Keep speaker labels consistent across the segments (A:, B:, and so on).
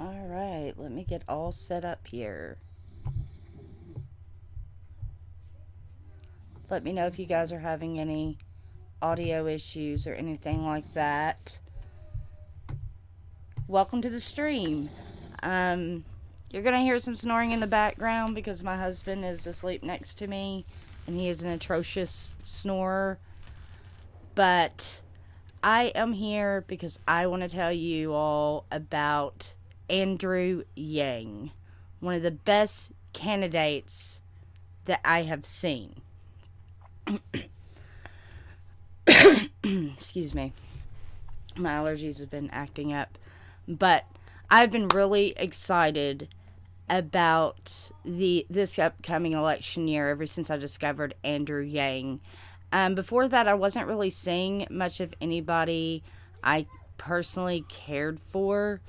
A: Alright, let me get all set up here. Let me know if you guys are having any audio issues or anything like that. Welcome to the stream. You're gonna hear some snoring in the background because my husband is asleep next to me and he is an atrocious snorer. But I am here because I want to tell you all about Andrew Yang, one of the best candidates that I have seen. Excuse me. My allergies have been acting up. But I've been really excited about this upcoming election year ever since I discovered Andrew Yang. Before that, I wasn't really seeing much of anybody I personally cared for.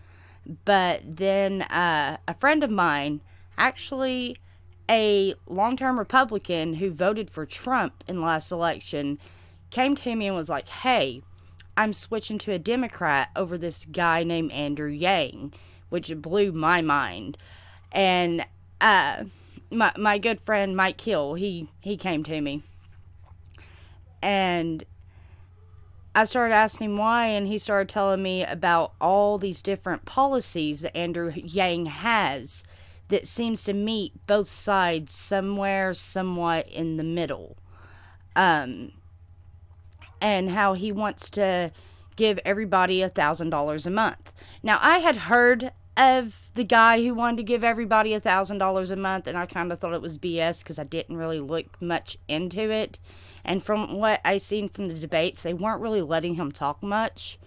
A: But then a friend of mine, actually a long-term Republican who voted for Trump in the last election, came to me and was like, hey, I'm switching to a Democrat over this guy named Andrew Yang, which blew my mind. And my good friend Mike Hill, he came to me. And I started asking him why, and he started telling me about all these different policies that Andrew Yang has that seems to meet both sides somewhere, somewhat in the middle. And how he wants to give everybody $1,000 a month. Now, I had heard of the guy who wanted to give everybody $1,000 a month, and I kind of thought it was BS because I didn't really look much into it. And from what I seen from the debates, they weren't really letting him talk much.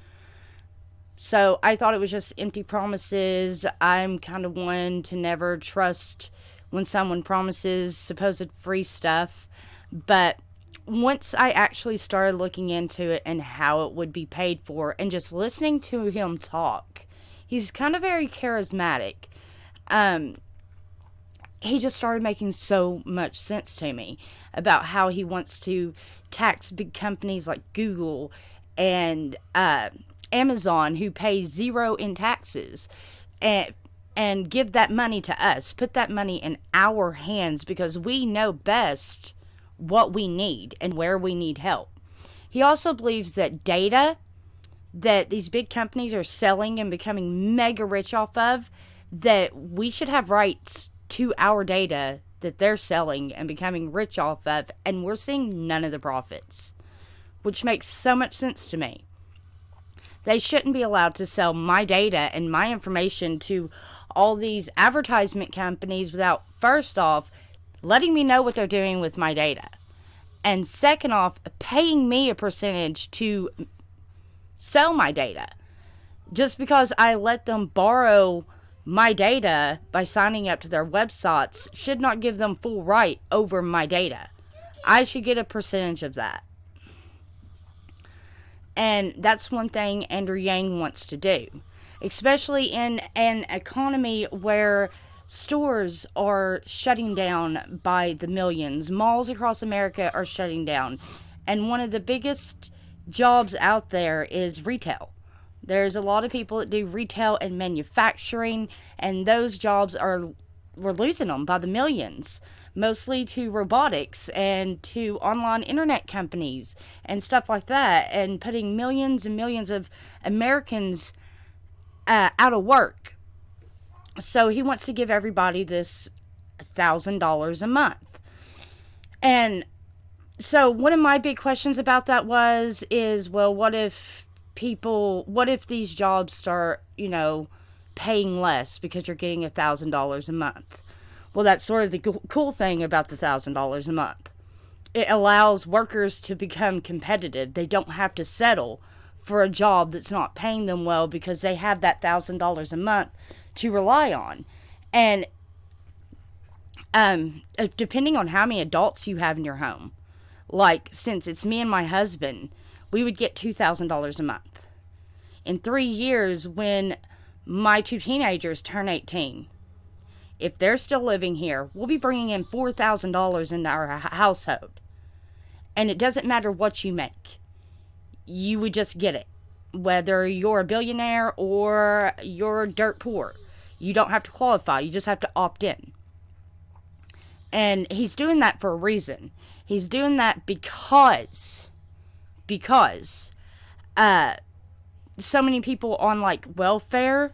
A: So I thought it was just empty promises. I'm kind of one to never trust when someone promises supposed free stuff. But once I actually started looking into it and how it would be paid for and just listening to him talk, he's kind of very charismatic. He just started making so much sense to me about how he wants to tax big companies like Google and Amazon, who pay zero in taxes, and give that money to us, put that money in our hands because we know best what we need and where we need help. He also believes that data that these big companies are selling and becoming mega rich off of, that we should have rights to our data that they're selling and becoming rich off of, and we're seeing none of the profits, which makes so much sense to me. They shouldn't be allowed to sell my data and my information to all these advertisement companies without, first off, letting me know what they're doing with my data, and second off, paying me a percentage to sell my data. Just because I let them borrow my data by signing up to their websites should not give them full right over my data. I should get a percentage of that. And that's one thing Andrew Yang wants to do, especially in an economy where stores are shutting down by the millions. Malls across America are shutting down. And one of the biggest jobs out there is retail. There's a lot of people that do retail and manufacturing, and those jobs we're losing them by the millions, mostly to robotics and to online internet companies and stuff like that, and putting millions and millions of Americans out of work. So he wants to give everybody this $1,000 a month. And so one of my big questions about that is, well, what if these jobs start, paying less because you're getting $1,000 a month? Well, that's sort of the cool thing about the $1,000 a month. It allows workers to become competitive. They don't have to settle for a job that's not paying them well because they have that $1,000 a month to rely on. And depending on how many adults you have in your home, like since it's me and my husband, we would get $2,000 a month. In 3 years, when my 2 teenagers turn 18, if they're still living here, we'll be bringing in $4,000 into our household. And it doesn't matter what you make. You would just get it. Whether you're a billionaire or you're dirt poor. You don't have to qualify. You just have to opt in. And he's doing that for a reason. He's doing that because so many people on like welfare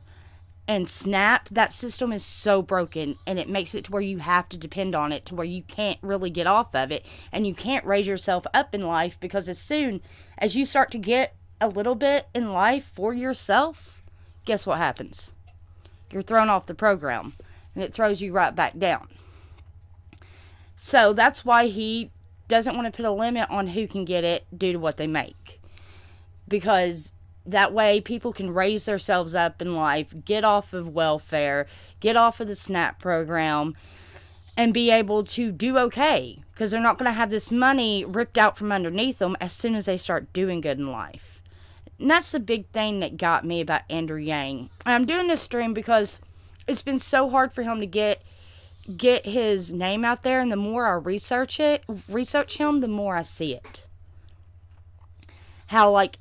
A: and SNAP, that system is so broken, and it makes it to where you have to depend on it, to where you can't really get off of it, and you can't raise yourself up in life, because as soon as you start to get a little bit in life for yourself, guess what happens? You're thrown off the program, and it throws you right back down. So that's why he doesn't want to put a limit on who can get it due to what they make, because that way people can raise themselves up in life, get off of welfare, get off of the SNAP program, and be able to do okay. Because they're not going to have this money ripped out from underneath them as soon as they start doing good in life. And that's the big thing that got me about Andrew Yang. And I'm doing this stream because it's been so hard for him to get his name out there. And the more I research him, the more I see it. How, like,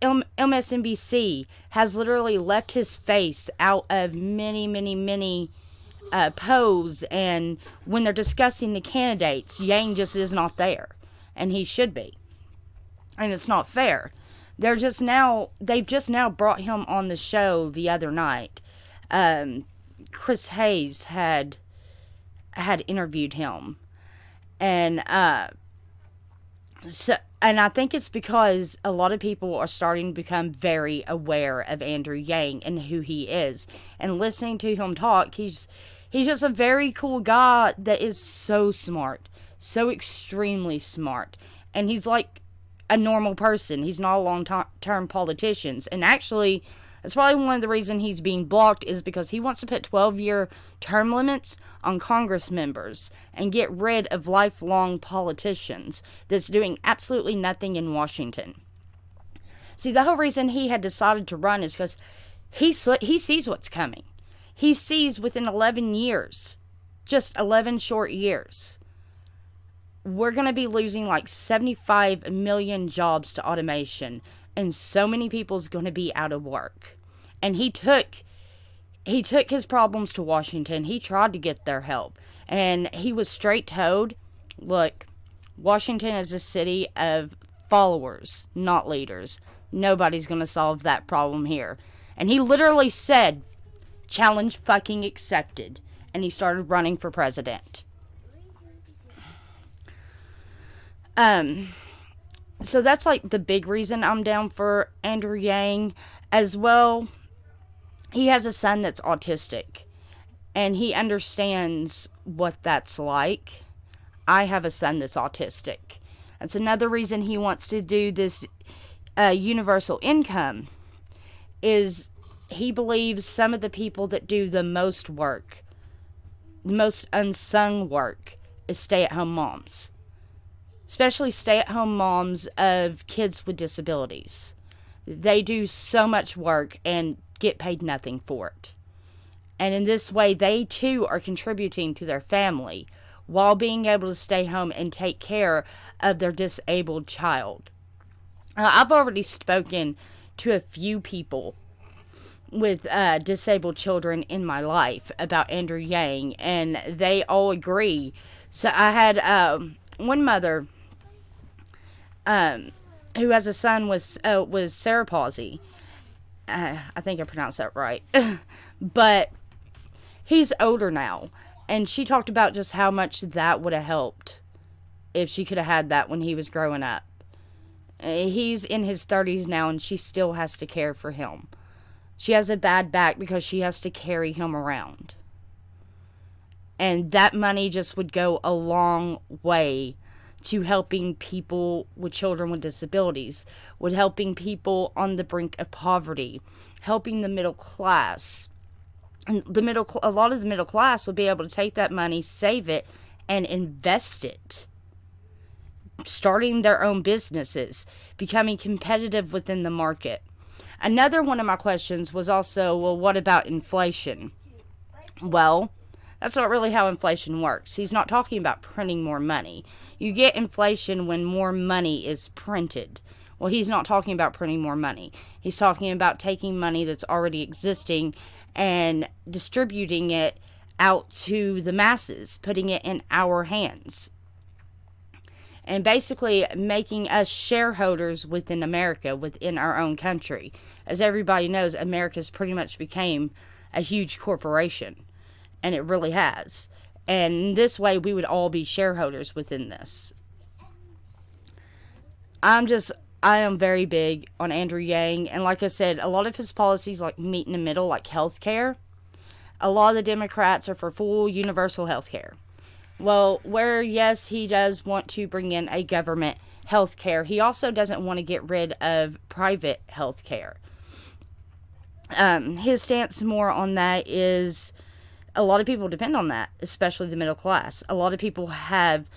A: MSNBC has literally left his face out of many polls, and when they're discussing the candidates, Yang just is not there, and he should be, and it's not fair. They've just now brought him on the show the other night. Chris Hayes had interviewed him, and I think it's because a lot of people are starting to become very aware of Andrew Yang and who he is. And listening to him talk, he's just a very cool guy that is so smart. So extremely smart. And he's like a normal person. He's not a long-term politician. And actually, that's probably one of the reasons he's being blocked, is because he wants to put 12-year term limits on Congress members and get rid of lifelong politicians that's doing absolutely nothing in Washington. See, the whole reason he had decided to run is because he sees what's coming. He sees within 11 years, just 11 short years, we're going to be losing like 75 million jobs to automation. And so many people's going to be out of work. And he took his problems to Washington. He tried to get their help. And he was straight-toed. Look, Washington is a city of followers, not leaders. Nobody's going to solve that problem here. And he literally said, challenge fucking accepted. And he started running for president. So that's like the big reason I'm down for Andrew Yang. As well, he has a son that's autistic, and he understands what that's like. I have a son that's autistic. That's another reason he wants to do this universal income, is he believes some of the people that do the most work, the most unsung work, is stay-at-home moms. Especially stay-at-home moms of kids with disabilities. They do so much work and get paid nothing for it. And in this way, they too are contributing to their family while being able to stay home and take care of their disabled child. I've already spoken to a few people with disabled children in my life about Andrew Yang, and they all agree. So I had one mother who has a son with cerebral palsy. I think I pronounced that right. But he's older now, and she talked about just how much that would have helped if she could have had that when he was growing up. He's in his 30s now, and she still has to care for him. She has a bad back because she has to carry him around. And that money just would go a long way to helping people with children with disabilities, with helping people on the brink of poverty, helping the middle class. And a lot of the middle class will be able to take that money, save it, and invest it. Starting their own businesses, becoming competitive within the market. Another one of my questions was also, well, what about inflation? Well, that's not really how inflation works. He's not talking about printing more money. You get inflation when more money is printed, Well, he's not talking about printing more money. He's talking about taking money that's already existing and distributing it out to the masses, putting it in our hands, and basically making us shareholders within America, within our own country. As everybody knows, America's pretty much became a huge corporation, and it really has. And this way, we would all be shareholders within this. I am very big on Andrew Yang, and like I said, a lot of his policies like meet in the middle, like healthcare. A lot of the Democrats are for full universal healthcare. Well, where yes, he does want to bring in a government healthcare, he also doesn't want to get rid of private healthcare. His stance more on that is a lot of people depend on that, especially the middle class. A lot of people have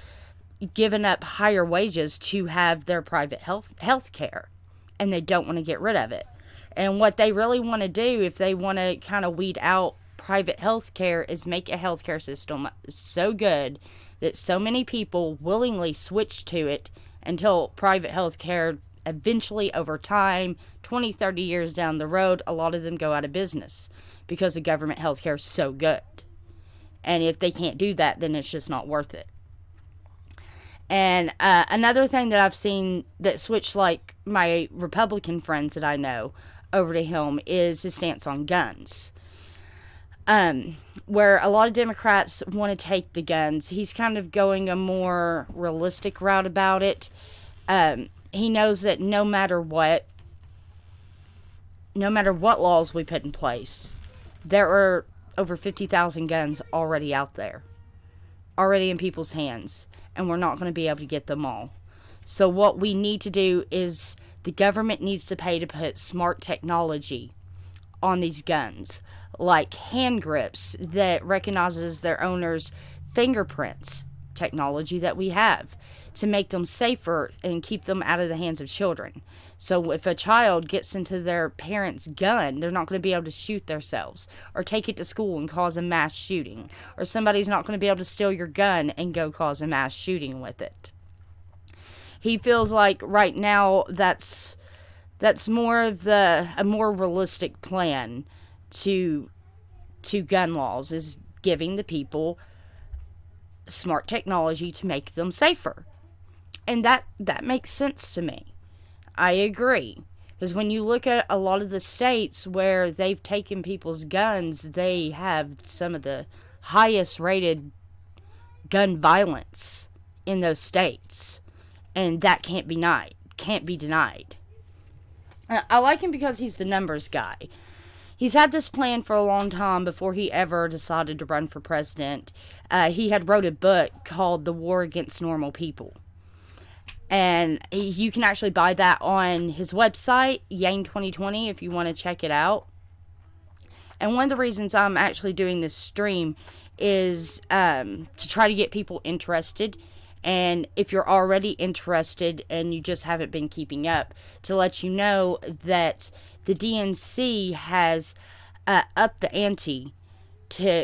A: given up higher wages to have their private health care, and they don't want to get rid of it. And what they really want to do, if they want to kind of weed out private health care, is make a healthcare system so good that so many people willingly switch to it until private health care eventually, over time, 20, 30 years down the road, a lot of them go out of business because the government health care is so good. And if they can't do that, then it's just not worth it. And another thing that I've seen that switched like my Republican friends that I know over to him is his stance on guns. Where a lot of Democrats want to take the guns, he's kind of going a more realistic route about it. He knows that no matter what laws we put in place, there are over 50,000 guns already out there, already in people's hands, and we're not going to be able to get them all. So what we need to do is the government needs to pay to put smart technology on these guns, like hand grips that recognizes their owner's fingerprints, technology that we have, to make them safer and keep them out of the hands of children. So if a child gets into their parent's gun, they're not going to be able to shoot themselves or take it to school and cause a mass shooting. Or somebody's not going to be able to steal your gun and go cause a mass shooting with it. He feels like right now that's more of a more realistic plan to gun laws, is giving the people smart technology to make them safer. And that makes sense to me. I agree. Because when you look at a lot of the states where they've taken people's guns, they have some of the highest rated gun violence in those states. And that can't be denied. I like him because he's the numbers guy. He's had this plan for a long time before he ever decided to run for president. He had wrote a book called The War Against Normal People. And you can actually buy that on his website, YangGang 2020, if you want to check it out. And one of the reasons I'm actually doing this stream is to try to get people interested. And if you're already interested and you just haven't been keeping up, to let you know that the DNC has upped the ante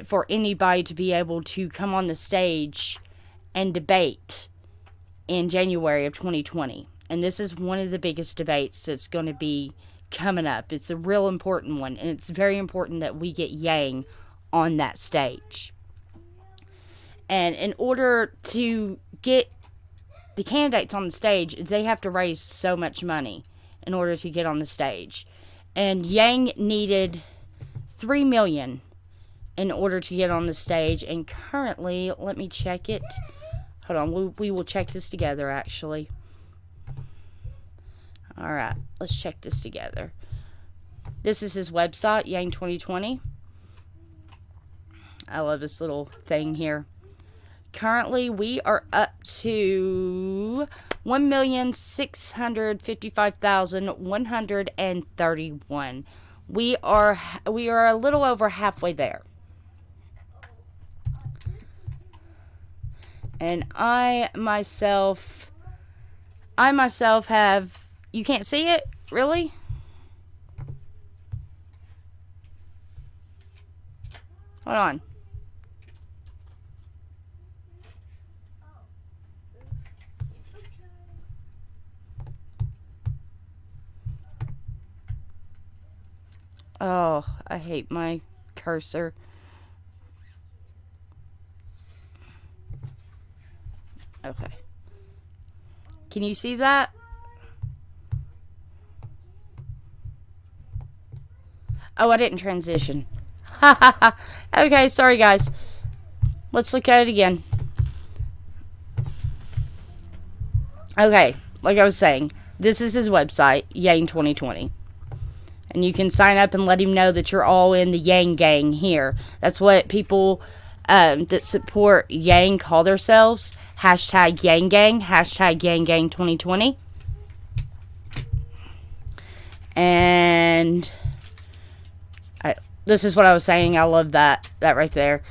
A: for anybody to be able to come on the stage and debate in January of 2020. And this is one of the biggest debates that's going to be coming up. It's a real important one, and it's very important that we get Yang on that stage. And in order to get the candidates on the stage, they have to raise so much money in order to get on the stage. And Yang needed $3 million in order to get on the stage. And currently, let me check it. Hold on, we will check this together, actually. Alright, let's check this together. This is his website, YangGang 2020. I love this little thing here. Currently, we are up to 1,655,131. We are a little over halfway there. And I myself have, you can't see it? Really? Hold on. Oh, I hate my cursor. Okay. Can you see that? Oh, I didn't transition. Okay, sorry guys. Let's look at it again. Okay, like I was saying, this is his website, Yang 2020. And you can sign up and let him know that you're all in the YangGang here. That's what people that support Yang call themselves. Hashtag YangGang. Hashtag YangGang 2020. And this is what I was saying. I love that right there.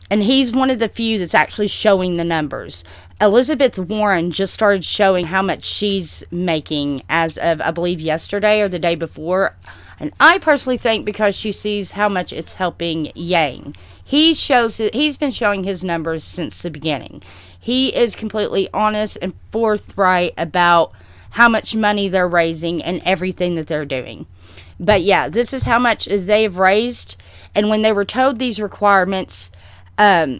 A: And he's one of the few that's actually showing the numbers. Elizabeth Warren just started showing how much she's making as of, I believe, yesterday or the day before. And I personally think because she sees how much it's helping Yang. He's been showing his numbers since the beginning. He is completely honest and forthright about how much money they're raising and everything that they're doing. But yeah, this is how much they've raised. And when they were told these requirements, they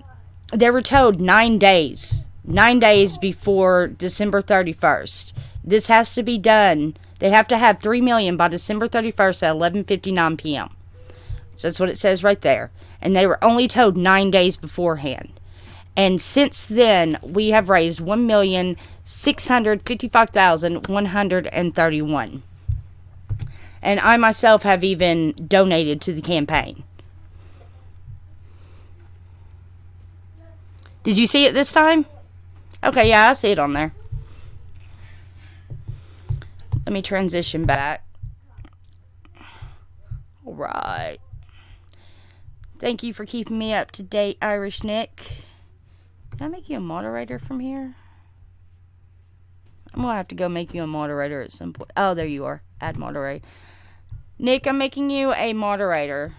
A: were told 9 days. 9 days before December 31st. This has to be done. They have to have 3 million by December 31st at 11:59 p.m. So that's what it says right there. And they were only told 9 days beforehand. And since then, we have raised 1,655,131. And I myself have even donated to the campaign. Did you see it this time? Okay, yeah, I see it on there. Let me transition back. Alright. Thank you for keeping me up to date, Irish Nick. Can I make you a moderator from here? I'm going to have to go make you a moderator at some point. Oh, there you are. Add moderator. Nick, I'm making you a moderator.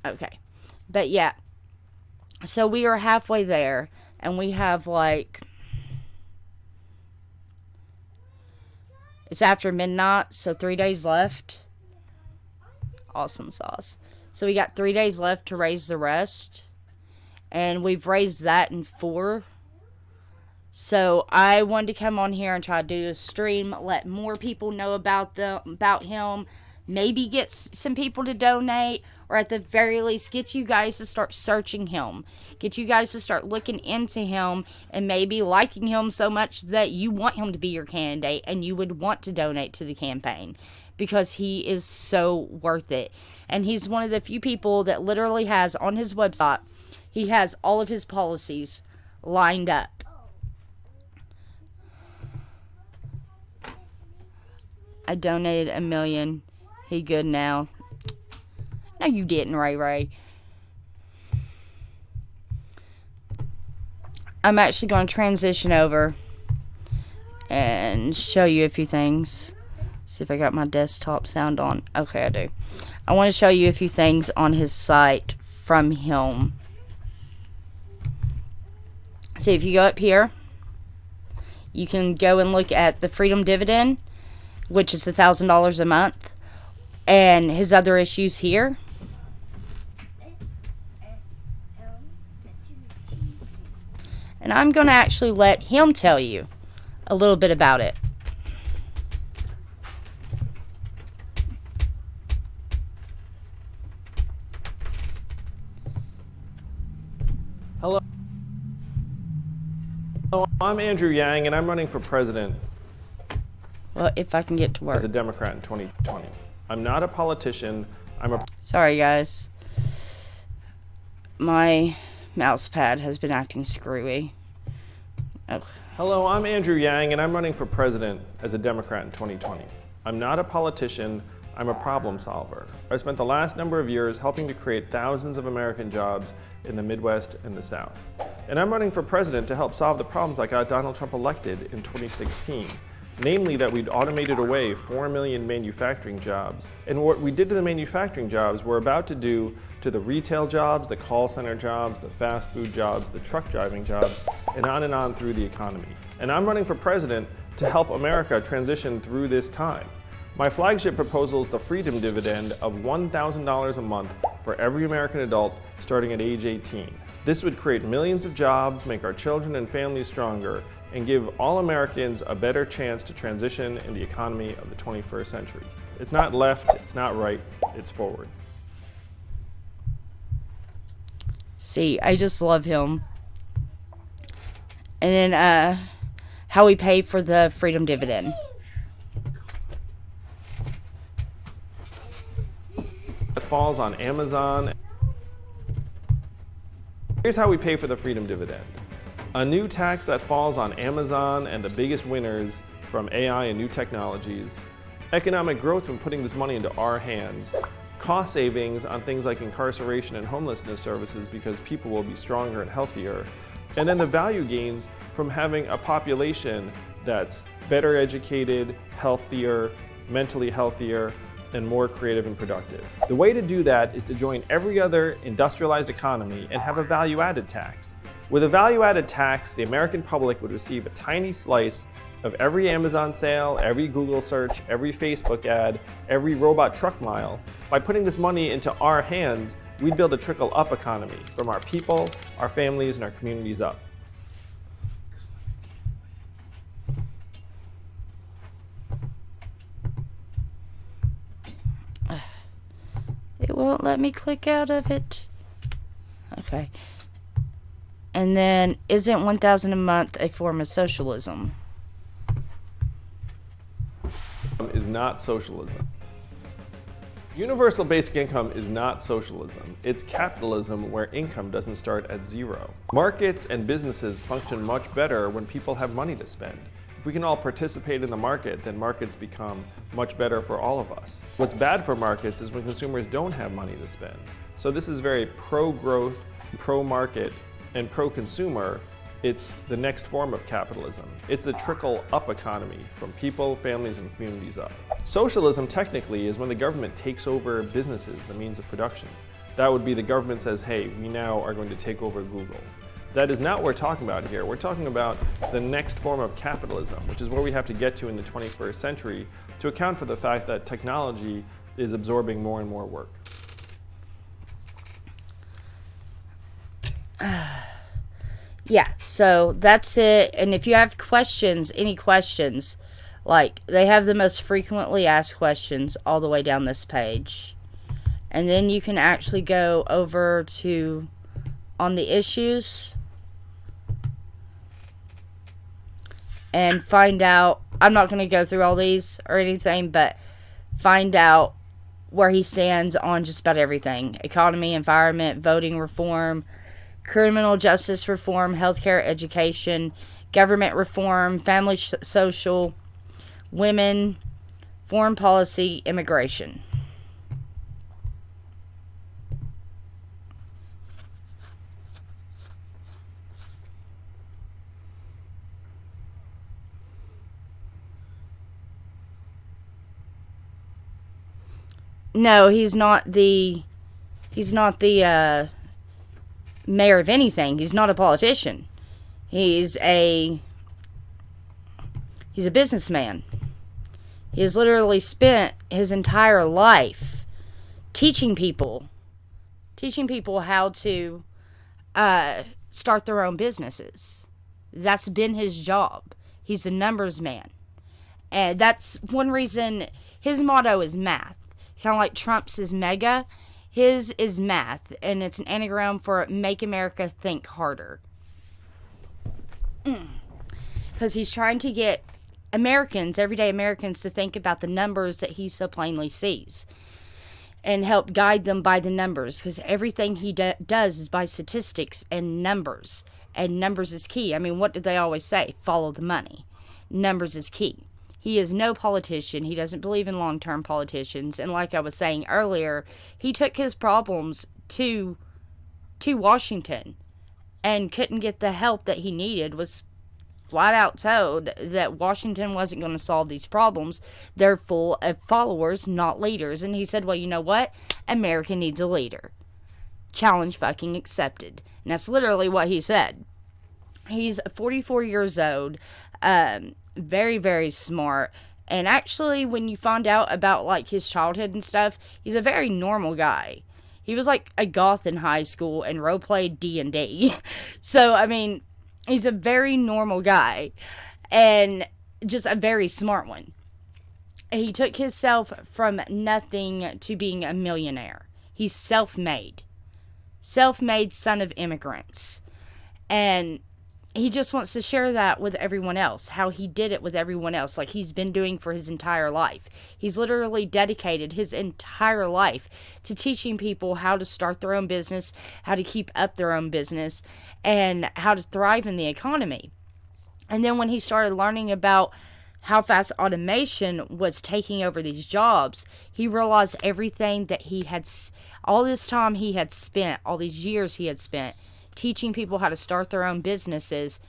A: Okay. But yeah. So we are halfway there. And we have like... It's after midnight. So 3 days left. Awesome sauce. So we got 3 days left to raise the rest. And we've raised that in 4. So I wanted to come on here and try to do a stream. Let more people know about him. Maybe get some people to donate, or at the very least get you guys to start searching him. Get you guys to start looking into him and maybe liking him so much that you want him to be your candidate and you would want to donate to the campaign because he is so worth it. And he's one of the few people that literally has on his website, he has all of his policies lined up. I donated $1 million. He good now. No, you didn't, Ray Ray. I'm actually going to transition over and show you a few things. See if I got my desktop sound on. Okay, I do. I want to show you a few things on his site from him. See, if you go up here, you can go and look at the Freedom Dividend, which is $1,000 a month. And his other issues here. And I'm going to actually let him tell you a little bit about it.
B: Hello, I'm Andrew Yang, and I'm running for president.
A: Well, if I can get to work.
B: As a Democrat in 2020. I'm not a politician.
A: Sorry, guys. My mouse pad has been acting screwy. Oh.
B: Hello, I'm Andrew Yang, and I'm running for president as a Democrat in 2020. I'm not a politician. I'm a problem solver. I spent the last number of years helping to create thousands of American jobs in the Midwest and the South. And I'm running for president to help solve the problems that got Donald Trump elected in 2016. namely that we'd automated away 4 million manufacturing jobs. And what we did to the manufacturing jobs, we're about to do to the retail jobs, the call center jobs, the fast food jobs, the truck driving jobs, and on through the economy. And I'm running for president to help America transition through this time. My flagship proposal is the freedom dividend of $1,000 a month for every American adult starting at age 18. This would create millions of jobs, make our children and families stronger, and give all Americans a better chance to transition in the economy of the 21st century. It's not left, it's not right, it's forward.
A: See, I just love him. And then how we pay for the freedom dividend.
B: It falls on Amazon. Here's how we pay for the freedom dividend. A new tax that falls on Amazon and the biggest winners from AI and new technologies. Economic growth from putting this money into our hands. Cost savings on things like incarceration and homelessness services because people will be stronger and healthier. And then the value gains from having a population that's better educated, healthier, mentally healthier, and more creative and productive. The way to do that is to join every other industrialized economy and have a value-added tax. With a value-added tax, the American public would receive a tiny slice of every Amazon sale, every Google search, every Facebook ad, every robot truck mile. By putting this money into our hands, we'd build a trickle-up economy from our people, our families, and our communities up.
A: It won't let me click out of it. Okay. And then, isn't $1,000 a month a form of socialism?
B: Is not socialism. Universal basic income is not socialism. It's capitalism where income doesn't start at zero. Markets and businesses function much better when people have money to spend. If we can all participate in the market, then markets become much better for all of us. What's bad for markets is when consumers don't have money to spend. So this is very pro-growth, pro-market, and pro-consumer. It's the next form of capitalism. It's the trickle-up economy from people, families, and communities up. Socialism, technically, is when the government takes over businesses, the means of production. That would be the government says, hey, we now are going to take over Google. That is not what we're talking about here. We're talking about the next form of capitalism, which is where we have to get to in the 21st century to account for the fact that technology is absorbing more and more work.
A: Yeah, so that's it. And if you have questions, any questions, like they have the most frequently asked questions all the way down this page. And then you can actually go over to on the issues and find out. I'm not going to go through all these or anything, but find out where he stands on just about everything. Economy, environment, voting reform, criminal justice reform, healthcare, education, government reform, family social, women, foreign policy, immigration. No, he's not the mayor of anything. He's not a politician. He's a businessman. He has literally spent his entire life teaching people how to start their own businesses. That's been his job. He's a numbers man. And that's one reason his motto is math. Kind of like Trump's is mega. His is math, and it's an anagram for Make America Think Harder. Because he's trying to get Americans, everyday Americans, to think about the numbers that he so plainly sees and help guide them by the numbers, because everything he does is by statistics and numbers is key. I mean, what did they always say? Follow the money. Numbers is key. He is no politician. He doesn't believe in long-term politicians. And like I was saying earlier, he took his problems to Washington and couldn't get the help that he needed, was flat out told that Washington wasn't going to solve these problems. They're full of followers, not leaders. And he said, well, you know what? America needs a leader. Challenge fucking accepted. And that's literally what he said. He's 44 years old, very, very smart. And actually, when you find out about, like, his childhood and stuff, he's a very normal guy. He was, like, a goth in high school and role-played D&D. So, I mean, he's a very normal guy. And just a very smart one. He took himself from nothing to being a millionaire. He's self-made. Self-made son of immigrants. And he just wants to share that with everyone else, how he did it with everyone else, like he's been doing for his entire life. He's literally dedicated his entire life to teaching people how to start their own business, how to keep up their own business, and how to thrive in the economy. And then when he started learning about how fast automation was taking over these jobs, he realized everything that he had, all this time he had spent, all these years he had spent, teaching people how to start their own businesses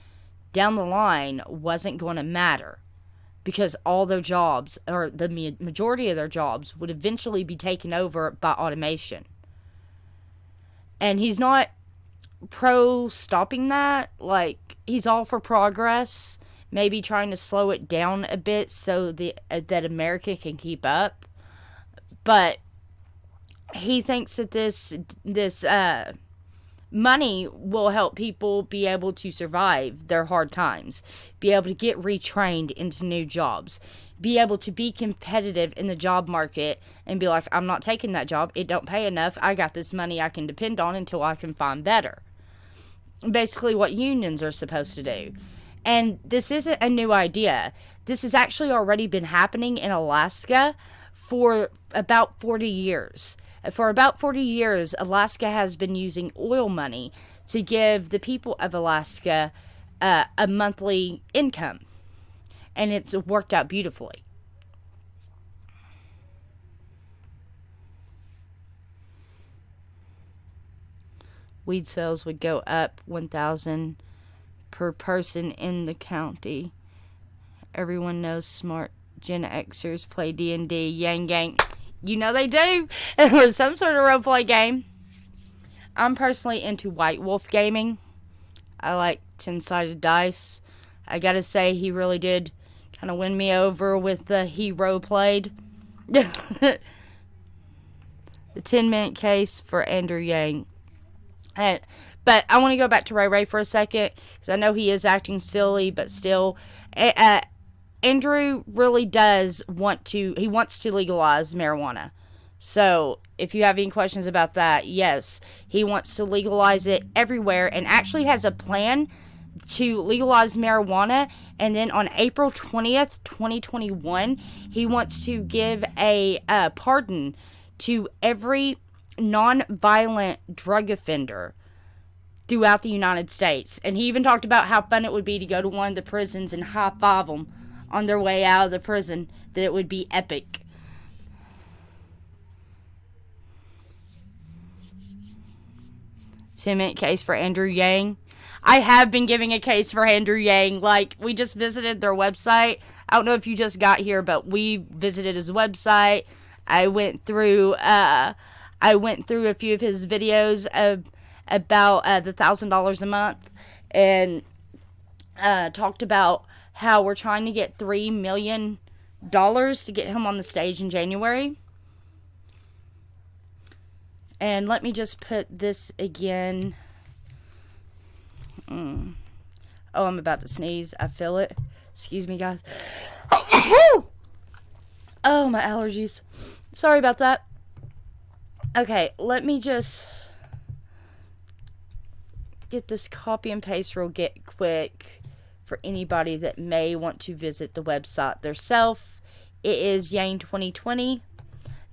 A: down the line wasn't going to matter, because all their jobs, or the majority of their jobs, would eventually be taken over by automation. And he's not pro stopping that. Like, he's all for progress, maybe trying to slow it down a bit so that America can keep up. But he thinks that this money will help people be able to survive their hard times, be able to get retrained into new jobs, be able to be competitive in the job market and be like, I'm not taking that job, it don't pay enough, I got this money I can depend on until I can find better. Basically what unions are supposed to do. And this isn't a new idea. This has actually already been happening in Alaska for about 40 years. For about 40 years, Alaska has been using oil money to give the people of Alaska a monthly income. And it's worked out beautifully. Weed sales would go up 1,000 per person in the county. Everyone knows smart Gen Xers play D&D, YangGang. You know they do. Or some sort of roleplay game. I'm personally into White Wolf gaming. I like 10-sided dice. I gotta say, he really did kind of win me over with the hero played. The 10-minute case for Andrew Yang. But I want to go back to Ray Ray for a second, because I know he is acting silly, but still. Andrew really does wants to legalize marijuana. So, if you have any questions about that, yes, he wants to legalize it everywhere, and actually has a plan to legalize marijuana. And then on April 20th, 2021, he wants to give a pardon to every non-violent drug offender throughout the United States. And he even talked about how fun it would be to go to one of the prisons and high-five them on their way out of the prison, that it would be epic. 10-minute case for Andrew Yang. I have been giving a case for Andrew Yang. Like, we just visited their website. I don't know if you just got here, but we visited his website. I went through a few of his videos about the $1,000 a month, and talked about how we're trying to get $3 million to get him on the stage in January. And let me just put this again. Oh, I'm about to sneeze. I feel it. Excuse me, guys. Oh, my allergies. Sorry about that. Okay, let me just get this copy and paste real quick for anybody that may want to visit the website theirself. It is Yang 2020.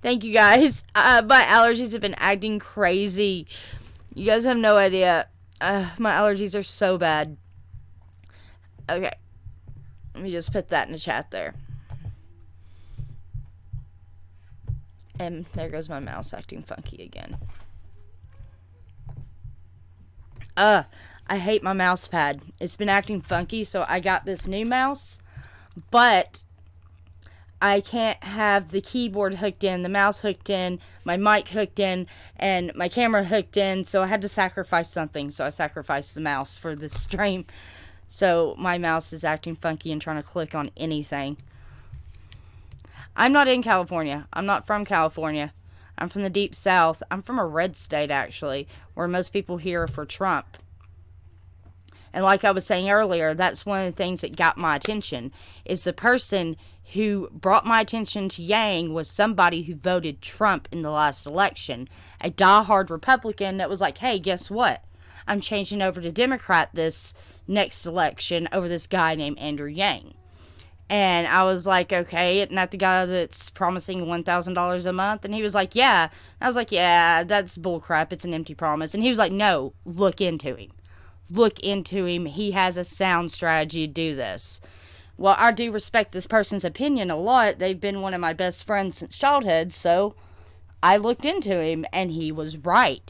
A: Thank you, guys. My allergies have been acting crazy. You guys have no idea. My allergies are so bad. Okay. Let me just put that in the chat there. And there goes my mouse acting funky again. I hate my mouse pad. It's been acting funky, so I got this new mouse, but I can't have the keyboard hooked in, the mouse hooked in, my mic hooked in, and my camera hooked in, so I had to sacrifice something. So I sacrificed the mouse for this stream. So my mouse is acting funky and trying to click on anything. I'm not in California. I'm not from California. I'm from the deep south. I'm from a red state, actually, where most people here are for Trump. And like I was saying earlier, that's one of the things that got my attention, is the person who brought my attention to Yang was somebody who voted Trump in the last election. A diehard Republican that was like, hey, guess what? I'm changing over to Democrat this next election over this guy named Andrew Yang. And I was like, okay, isn't that the guy that's promising $1,000 a month? And he was like, yeah. I was like, yeah, that's bullcrap. It's an empty promise. And he was like, no, look into him. Look into him. He has a sound strategy to do this. Well, I do respect this person's opinion a lot. They've been one of my best friends since childhood, so I looked into him, and he was right.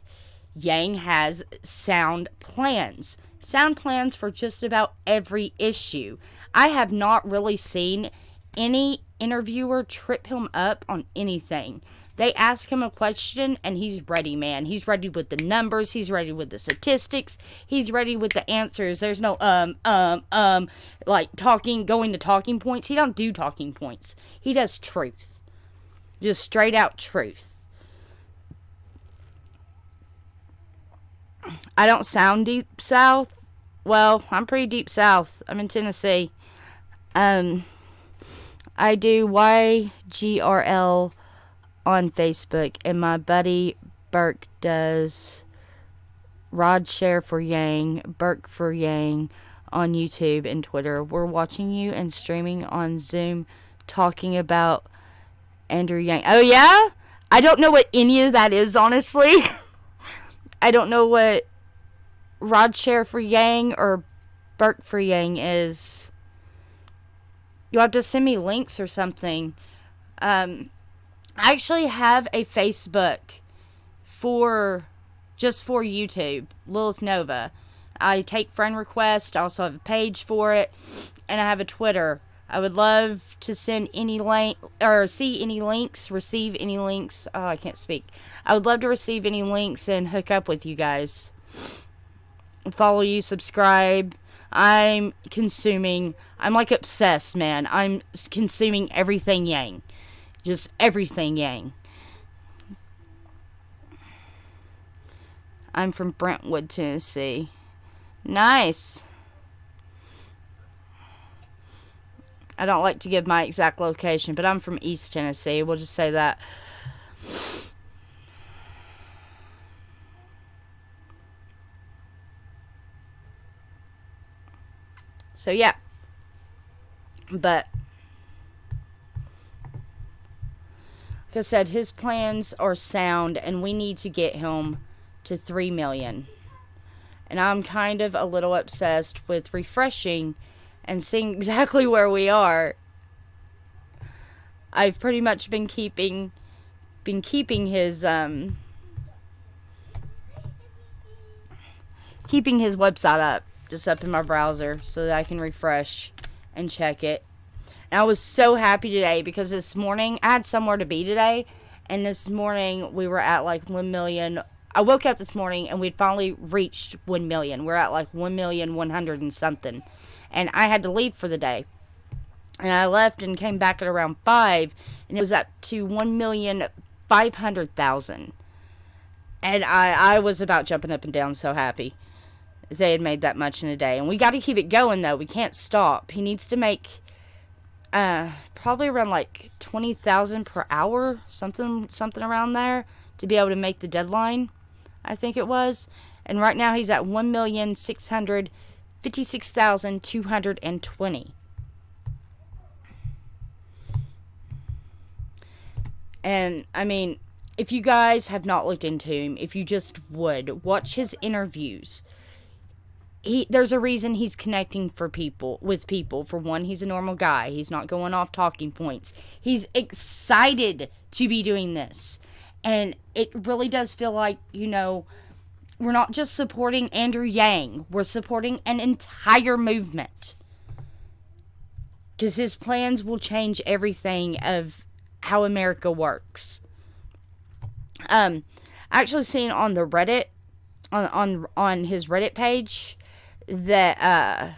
A: Yang has sound plans. Sound plans for just about every issue. I have not really seen any interviewer trip him up on anything. They ask him a question, and he's ready, man. He's ready with the numbers. He's ready with the statistics. He's ready with the answers. There's no, like going to talking points. He don't do talking points. He does truth. Just straight out truth. I don't sound deep south. Well, I'm pretty deep south. I'm in Tennessee. I do YGRL on Facebook, and my buddy Burke does Rod Share for Yang, Burke for Yang on YouTube and Twitter. We're watching you and streaming on Zoom talking about Andrew Yang. Oh, yeah? I don't know what any of that is, honestly. I don't know what Rod Share for Yang or Burke for Yang is. You'll have to send me links or something. I actually have a Facebook just for YouTube, Lilith Nova. I take friend requests. I also have a page for it, and I have a Twitter. I would love to send any link or see any links, receive any links. Oh, I can't speak. I would love to receive any links and hook up with you guys. Follow you, subscribe. I'm like obsessed, man. I'm consuming everything Yang. Just everything Yang. I'm from Brentwood, Tennessee. Nice. I don't like to give my exact location, but I'm from East Tennessee. We'll just say that. So, yeah. But like I said, his plans are sound, and we need to get him to 3 million. And I'm kind of a little obsessed with refreshing and seeing exactly where we are. I've pretty much been keeping his website up, just up in my browser, so that I can refresh and check it. And I was so happy today because this morning I had somewhere to be today, and this morning we were at like 1 million. I woke up this morning and we'd finally reached 1 million. We're at like 1,100,000 and something, and I had to leave for the day. And I left and came back at around 5, and it was up to 1,500,000. And I was about jumping up and down, so happy they had made that much in a day. And we got to keep it going, though. We can't stop. He needs to make probably around like 20,000 per hour, something around there, to be able to make the deadline, I think it was. And right now he's at 1,656,220. And I mean, if you guys have not looked into him, if you just would watch his interviews, there's a reason he's connecting with people. For one, he's a normal guy. He's not going off talking points. He's excited to be doing this. And it really does feel like, we're not just supporting Andrew Yang. We're supporting an entire movement. Because his plans will change everything of how America works. Actually seen on the Reddit, on his Reddit page, that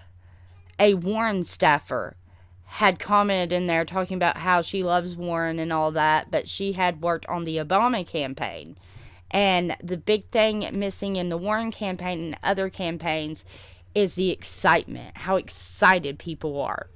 A: a Warren staffer had commented in there talking about how she loves Warren and all that, but she had worked on the Obama campaign. And the big thing missing in the Warren campaign and other campaigns is the excitement, how excited people are.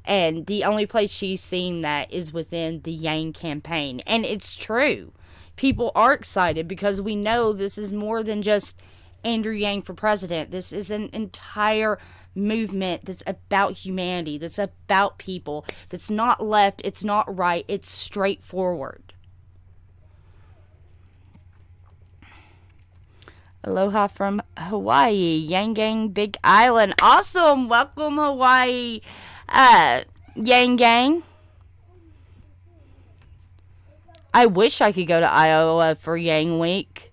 A: And the only place she's seen that is within the Yang campaign. And it's true. People are excited because we know this is more than just Andrew Yang for president. This is an entire movement that's about humanity, that's about people, that's not left, it's not right, it's straightforward. Aloha from Hawaii, YangGang Big Island. Awesome! Welcome, Hawaii, YangGang. I wish I could go to Iowa for Yang Week.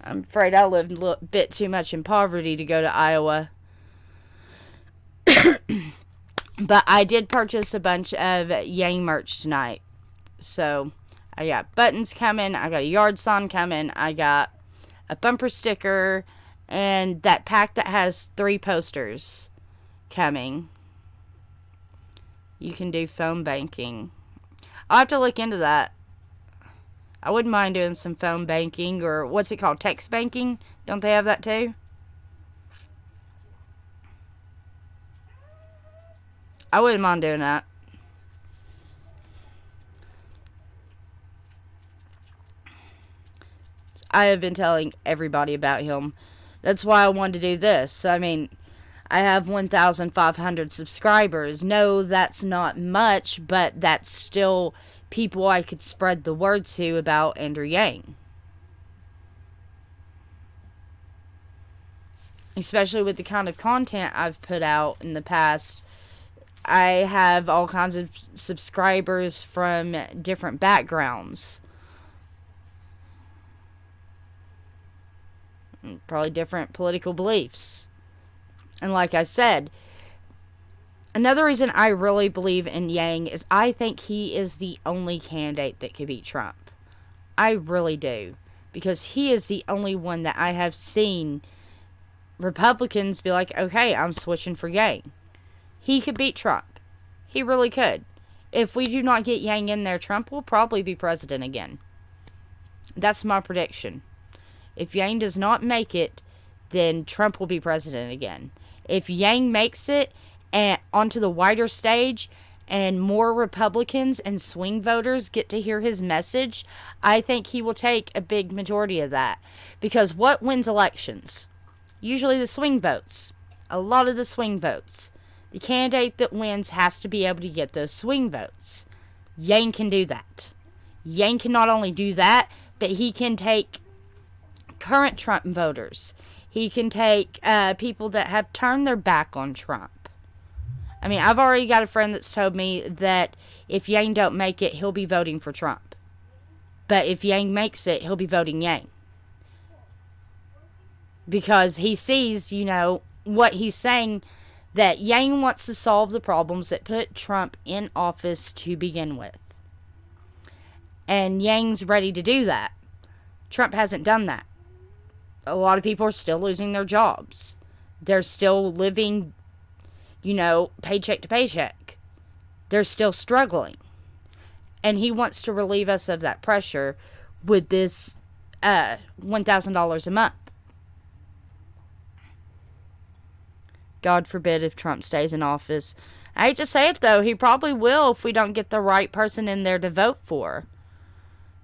A: I'm afraid I lived a bit too much in poverty to go to Iowa. But I did purchase a bunch of Yang merch tonight. So, I got buttons coming, I got a yard sign coming, I got a bumper sticker, and that pack that has 3 posters coming. You can do phone banking. I'll have to look into that. I wouldn't mind doing some phone banking, or what's it called, text banking? Don't they have that too? I wouldn't mind doing that. I have been telling everybody about him. That's why I wanted to do this. I mean, I have 1,500 subscribers. No, that's not much, but that's still people I could spread the word to about Andrew Yang. Especially with the kind of content I've put out in the past. I have all kinds of subscribers from different backgrounds. Probably different political beliefs. And like I said, another reason I really believe in Yang is I think he is the only candidate that could beat Trump. I really do. Because he is the only one that I have seen Republicans be like, okay, I'm switching for Yang. He could beat Trump. He really could. If we do not get Yang in there, Trump will probably be president again. That's my prediction. If Yang does not make it, then Trump will be president again. If Yang makes it and onto the wider stage and more Republicans and swing voters get to hear his message, I think he will take a big majority of that. Because what wins elections? Usually the swing votes. A lot of the swing votes. The candidate that wins has to be able to get those swing votes. Yang can do that. Yang can not only do that, but he can take current Trump voters. He can take people that have turned their back on Trump. I mean, I've already got a friend that's told me that if Yang don't make it, he'll be voting for Trump. But if Yang makes it, he'll be voting Yang. Because he sees, what he's saying, that Yang wants to solve the problems that put Trump in office to begin with. And Yang's ready to do that. Trump hasn't done that. A lot of people are still losing their jobs. They're still living, paycheck to paycheck. They're still struggling. And he wants to relieve us of that pressure with this $1,000 a month. God forbid if Trump stays in office. I hate to say it, though. He probably will if we don't get the right person in there to vote for.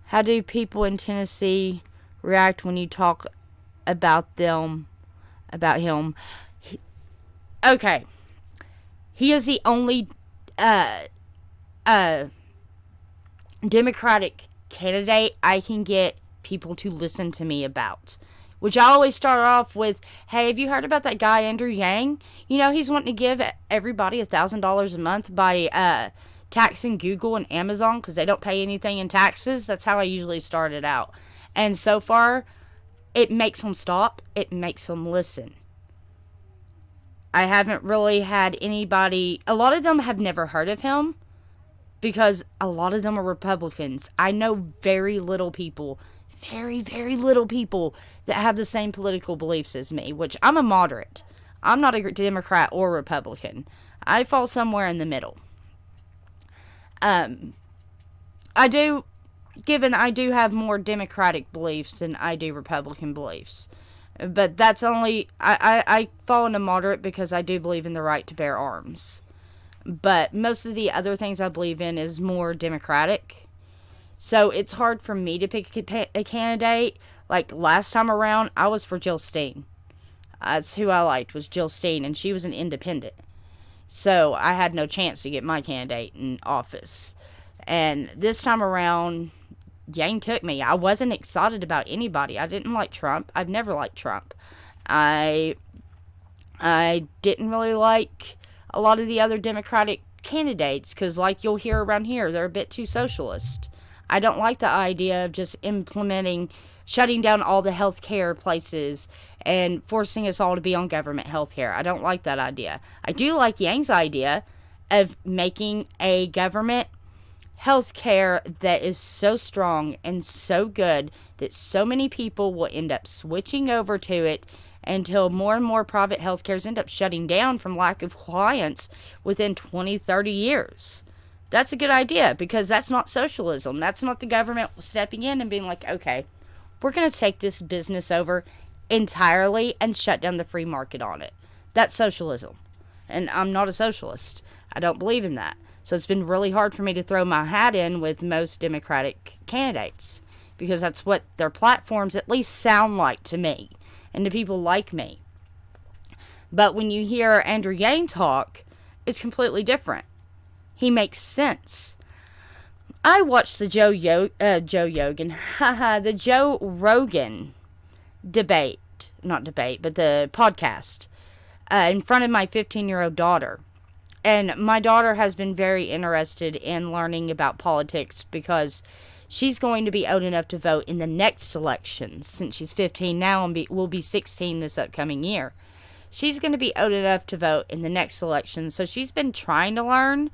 A: How do people in Tennessee react when you talk about him? Okay. He is the only Democratic candidate I can get people to listen to me about. Which I always start off with, hey, have you heard about that guy, Andrew Yang? He's wanting to give everybody $1,000 a month by taxing Google and Amazon because they don't pay anything in taxes. That's how I usually start it out. And so far, it makes them stop. It makes them listen. I haven't really had anybody, a lot of them have never heard of him because a lot of them are Republicans. I know very little people, very, very little people that have the same political beliefs as me, which I'm a moderate. I'm not a Democrat or Republican. I fall somewhere in the middle. I do have more Democratic beliefs than I do Republican beliefs. But that's only, I fall into moderate because I do believe in the right to bear arms. But most of the other things I believe in is more Democratic. So it's hard for me to pick a candidate. Like last time around, I was for Jill Stein. That's who I liked, was Jill Stein, and she was an independent. So I had no chance to get my candidate in office. And this time around, Yang took me. I wasn't excited about anybody. I didn't like Trump. I've never liked Trump. I didn't really like a lot of the other Democratic candidates because, like you'll hear around here, they're a bit too socialist. I don't like the idea of just shutting down all the healthcare places and forcing us all to be on government healthcare. I don't like that idea. I do like Yang's idea of making a government healthcare that is so strong and so good that so many people will end up switching over to it until more and more private healthcares end up shutting down from lack of clients within 20, 30 years. That's a good idea because that's not socialism. That's not the government stepping in and being like, okay, we're going to take this business over entirely and shut down the free market on it. That's socialism. And I'm not a socialist. I don't believe in that. So it's been really hard for me to throw my hat in with most Democratic candidates because that's what their platforms at least sound like to me and to people like me. But when you hear Andrew Yang talk, it's completely different. He makes sense. I watched the Joe Rogan but the podcast in front of my 15-year-old daughter. And my daughter has been very interested in learning about politics because she's going to be old enough to vote in the next election since she's 15 now and will be 16 this upcoming year. She's going to be old enough to vote in the next election, so she's been trying to learn,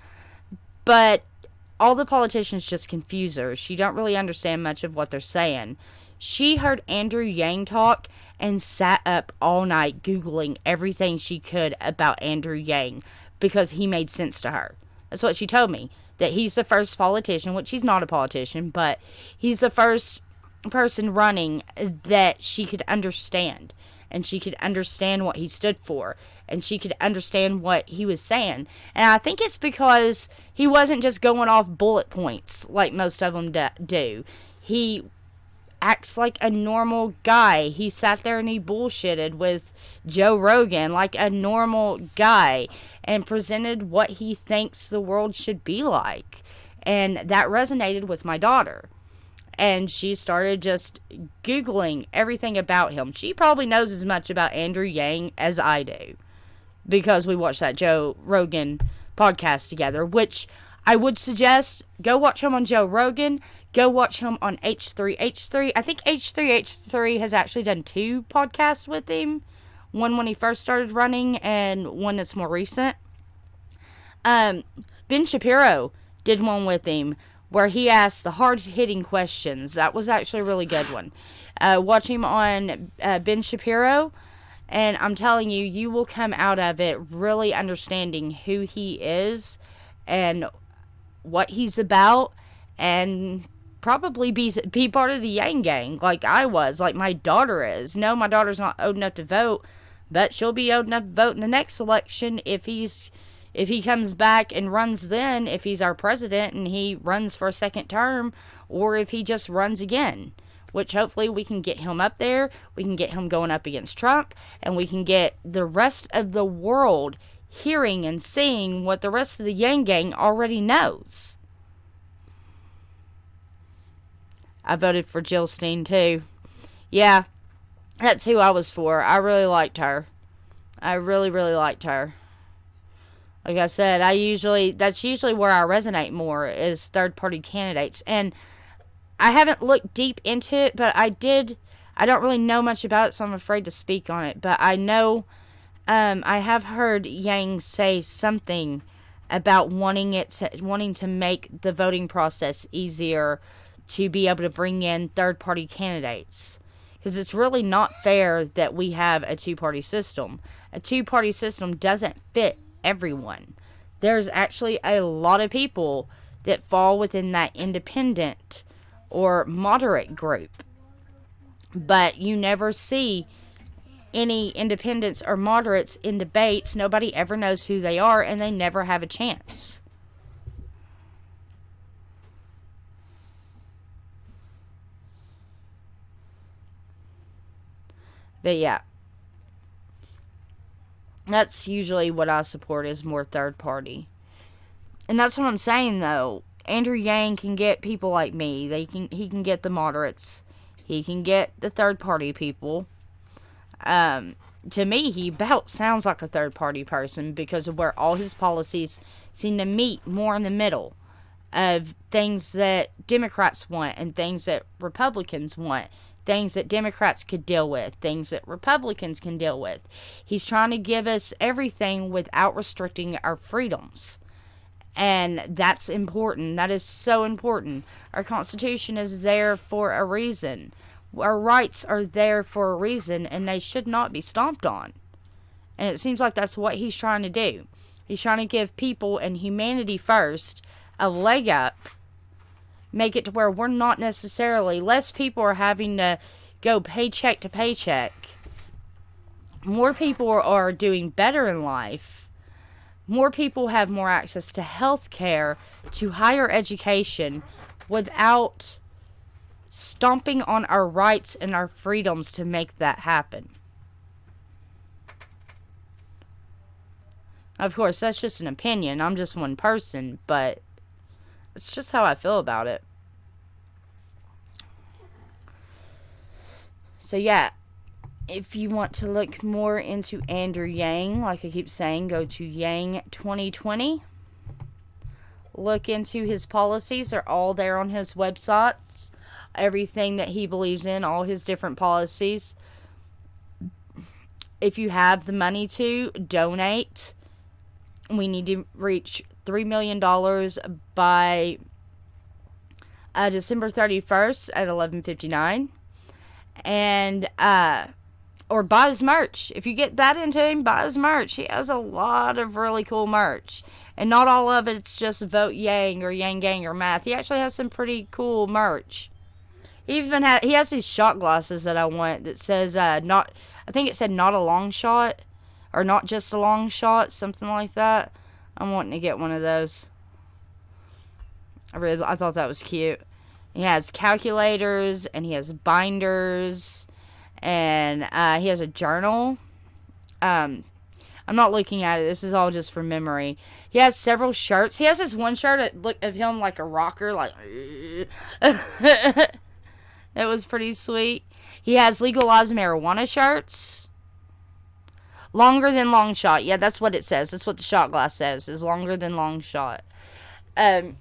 A: but all the politicians just confuse her. She don't really understand much of what they're saying. She heard Andrew Yang talk and sat up all night Googling everything she could about Andrew Yang because he made sense to her. That's what she told me. That he's the first politician, which he's not a politician, but he's the first person running that she could understand. And she could understand what he stood for. And she could understand what he was saying. And I think it's because he wasn't just going off bullet points like most of them do. He acts like a normal guy. He sat there and he bullshitted with Joe Rogan like a normal guy and presented what he thinks the world should be like. And that resonated with my daughter. And she started just Googling everything about him. She probably knows as much about Andrew Yang as I do because we watched that Joe Rogan podcast together, which I would suggest go watch him on Joe Rogan. Go watch him on H3H3. I think H3H3 has actually done 2 podcasts with him. One when he first started running and one that's more recent. Ben Shapiro did one with him where he asked the hard-hitting questions. That was actually a really good one. Watch him on Ben Shapiro, and I'm telling you, you will come out of it really understanding who he is and what he's about, and probably be part of the YangGang like I was, like my daughter is. No, my daughter's not old enough to vote, but she'll be old enough to vote in the next election if he comes back and runs then, if he's our president and he runs for a second term, or if he just runs again, which hopefully we can get him up there, we can get him going up against Trump, and we can get the rest of the world hearing and seeing what the rest of the YangGang already knows. I voted for Jill Stein too. Yeah, that's who I was for. I really liked her. I really, really liked her. Like I said, that's usually where I resonate more is third-party candidates. And I haven't looked deep into it, but I did I don't really know much about it, so I'm afraid to speak on it. But I know, I have heard Yang say something about wanting to make the voting process easier to be able to bring in third party candidates. Because it's really not fair that we have a two-party system. A two-party system doesn't fit everyone. There's actually a lot of people that fall within that independent or moderate group. But you never see any independents or moderates in debates. Nobody ever knows who they are, and they never have a chance. But yeah, that's usually what I support, is more third party. And that's what I'm saying, though. Andrew Yang can get people like me. He can get the moderates. He can get the third party people. To me, he about sounds like a third party person because of where all his policies seem to meet more in the middle of things that Democrats want and things that Republicans want. Things that Democrats could deal with, things that Republicans can deal with. He's trying to give us everything without restricting our freedoms. And that's important. That is so important. Our Constitution is there for a reason. Our rights are there for a reason, and they should not be stomped on. And it seems like that's what he's trying to do. He's trying to give people and humanity first a leg up. Make it to where we're not necessarily, less people are having to go paycheck to paycheck. More people are doing better in life. More people have more access to health care, to higher education, without stomping on our rights and our freedoms to make that happen. Of course, that's just an opinion. I'm just one person, but it's just how I feel about it. So yeah, if you want to look more into Andrew Yang, like I keep saying, go to Yang 2020. Look into his policies. They're all there on his website. Everything that he believes in, all his different policies. If you have the money to donate, we need to reach $3 million by December 31st at 11:59. And or buy his merch. If you get that into him, buy his merch. He has a lot of really cool merch, and not all of it's just vote Yang or YangGang or math. He actually has some pretty cool merch. He has these shot glasses that I want that says not. I think it said not a long shot, or not just a long shot, something like that. I'm wanting to get one of those. I thought that was cute. He has calculators, and he has binders, and he has a journal. I'm not looking at it. This is all just from memory. He has several shirts. He has this one shirt of him like a rocker, like. It was pretty sweet. He has legalized marijuana shirts. Longer than long shot. Yeah, that's what it says. That's what the shot glass says. Is longer than long shot. I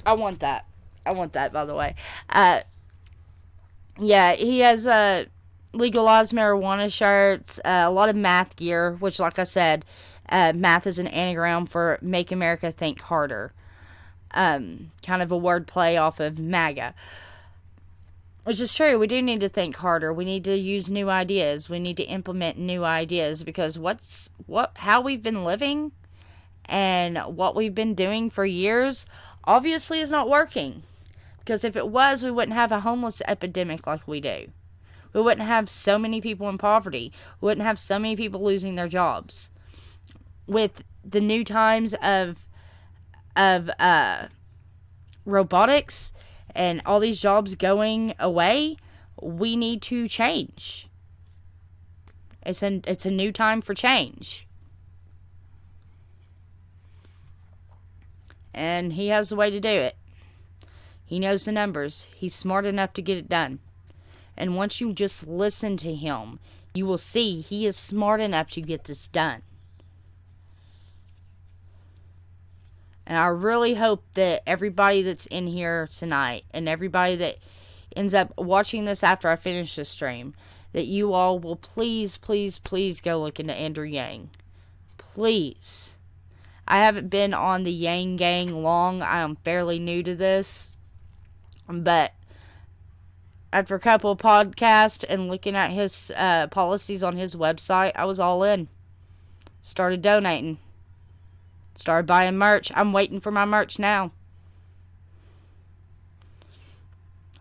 A: want that. I want that, by the way. Yeah, he has legalized marijuana shirts, a lot of math gear, which, like I said, math is an anagram for Make America Think Harder. Kind of a word play off of MAGA. Which is true. We do need to think harder. We need to use new ideas. We need to implement new ideas, because how we've been living and what we've been doing for years obviously is not working. Because if it was, we wouldn't have a homeless epidemic like we do. We wouldn't have so many people in poverty. We wouldn't have so many people losing their jobs. With the new times of robotics and all these jobs going away, we need to change. It's a new time for change. And he has the way to do it. He knows the numbers. He's smart enough to get it done. And once you just listen to him, you will see he is smart enough to get this done. And I really hope that everybody that's in here tonight, and everybody that ends up watching this after I finish the stream, that you all will please, please, please go look into Andrew Yang. Please. I haven't been on the YangGang long. I am fairly new to this. But after a couple of podcasts and looking at his policies on his website, I was all in. Started donating. Started buying merch. I'm waiting for my merch now.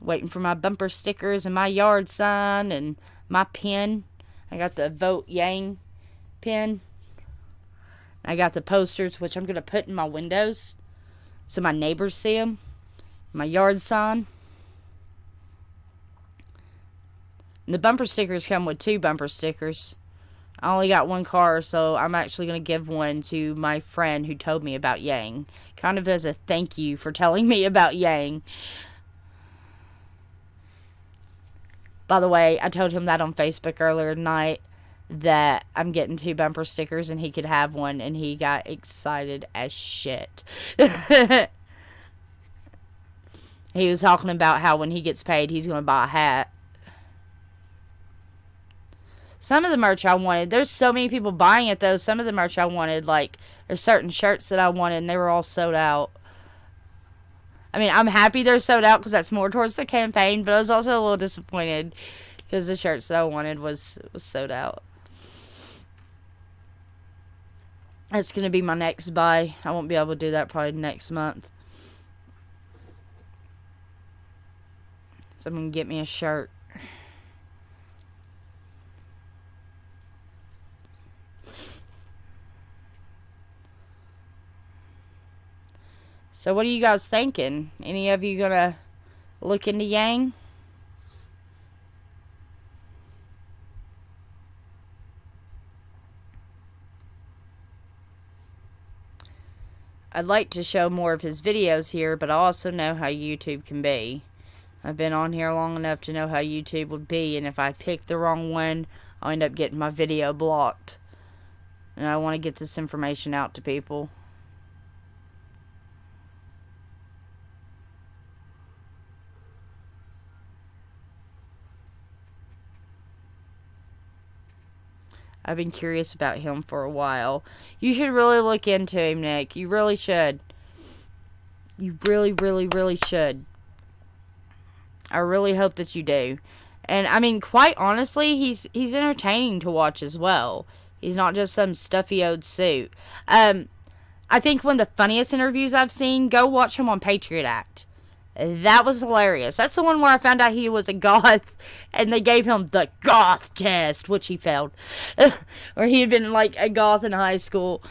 A: Waiting for my bumper stickers and my yard sign and my pin. I got the Vote Yang pin. I got the posters, which I'm going to put in my windows so my neighbors see them. My yard sign. And the bumper stickers come with 2 bumper stickers. I only got 1 car, so I'm actually going to give one to my friend who told me about Yang. Kind of as a thank you for telling me about Yang. By the way, I told him that on Facebook earlier tonight, that I'm getting 2 bumper stickers and he could have one, and he got excited as shit. He was talking about how when he gets paid, he's going to buy a hat. Some of the merch I wanted, there's so many people buying it though. Some of the merch I wanted, like, there's certain shirts that I wanted and they were all sold out. I mean, I'm happy they're sold out because that's more towards the campaign, but I was also a little disappointed because the shirts that I wanted was sold out. That's going to be my next buy. I won't be able to do that probably next month. So I'm going to get me a shirt. So what are you guys thinking? Any of you going to look into Yang? I'd like to show more of his videos here, but I also know how YouTube can be. I've been on here long enough to know how YouTube would be, and if I pick the wrong one, I'll end up getting my video blocked. And I want to get this information out to people. I've been curious about him for a while. You should really look into him, Nick. You really should. You really, really, really should. I really hope that you do. And, I mean, quite honestly, he's entertaining to watch as well. He's not just some stuffy old suit. I think one of the funniest interviews I've seen, go watch him on Patriot Act. That was hilarious. That's the one where I found out he was a goth, and they gave him the goth test, which he failed. Or he had been, like, a goth in high school,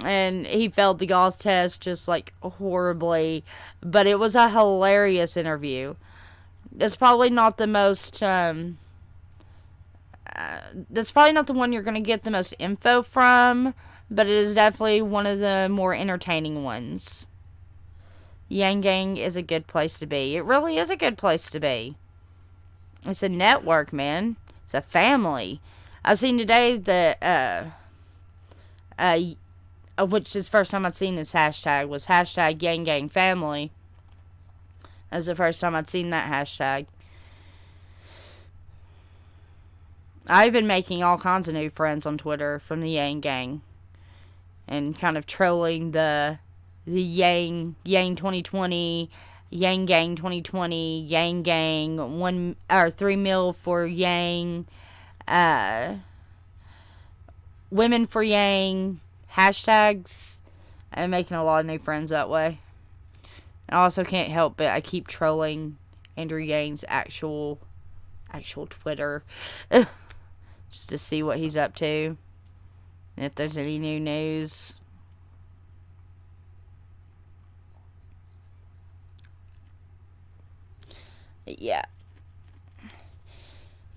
A: and he failed the goth test just, like, horribly. But it was a hilarious interview. It's probably not the most, that's probably not the one you're going to get the most info from, but it is definitely one of the more entertaining ones. YangGang is a good place to be. It really is a good place to be. It's a network, man. It's a family. I've seen today that, which is the first time I'd seen this hashtag, was hashtag YangGang family. That was the first time I'd seen that hashtag. I've been making all kinds of new friends on Twitter from the YangGang. And kind of trolling the Yang 2020, YangGang 2020, YangGang 3 mil for Yang, women for Yang, hashtags. I'm making a lot of new friends that way. I also can't help it, I keep trolling Andrew Yang's actual Twitter just to see what he's up to and if there's any new news. Yeah.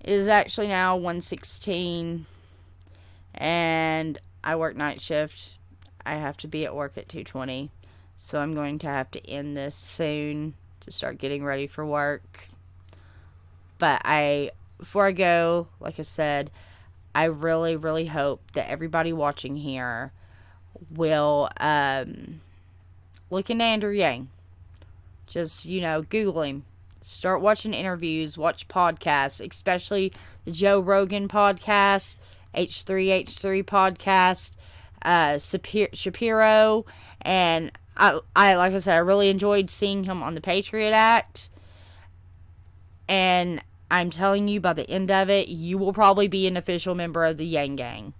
A: It is actually now 1:16 and I work night shift. I have to be at work at 2:20. So I'm going to have to end this soon to start getting ready for work. But before I go, like I said, I really, really hope that everybody watching here will look into Andrew Yang. Just, Google him. Start watching interviews, watch podcasts, especially the Joe Rogan podcast, H3H3 podcast, Shapiro, and I like I said, I really enjoyed seeing him on the Patriot Act, and I'm telling you, by the end of it, you will probably be an official member of the YangGang.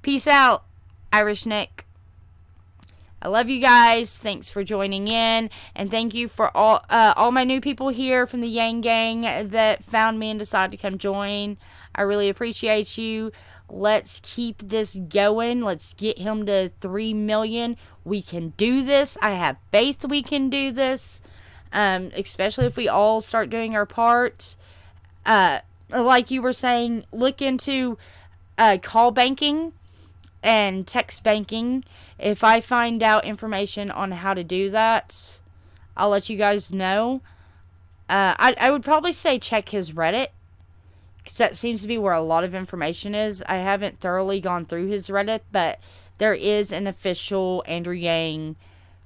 A: Peace out, Irish Nick. I love you guys. Thanks for joining in, and thank you for all my new people here from the YangGang that found me and decided to come join. I really appreciate you. Let's keep this going. Let's get him to 3 million. We can do this. I have faith we can do this, especially if we all start doing our part. Like you were saying, look into call banking and text banking. If I find out information on how to do that, I'll let you guys know. I would probably say check his Reddit, because that seems to be where a lot of information is. I haven't thoroughly gone through his Reddit, but there is an official Andrew Yang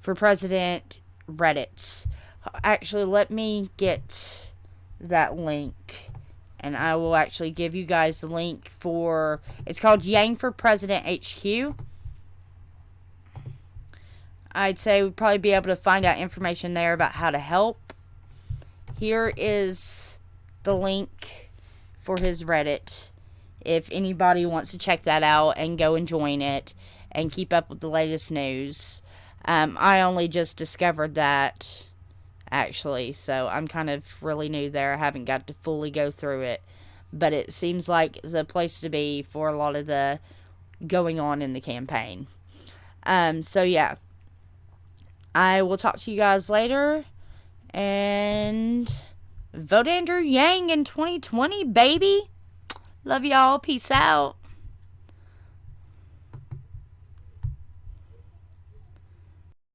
A: for President Reddit. Actually, let me get that link, and I will actually give you guys the link for, it's called Yang for President HQ. I'd say we'd probably be able to find out information there about how to help. Here is the link for his Reddit, if anybody wants to check that out and go and join it and keep up with the latest news. I only just discovered that, actually, so I'm kind of really new there. I haven't got to fully go through it, but it seems like the place to be for a lot of the going on in the campaign. So yeah, I will talk to you guys later, and vote Andrew Yang in 2020, baby. Love y'all. Peace out.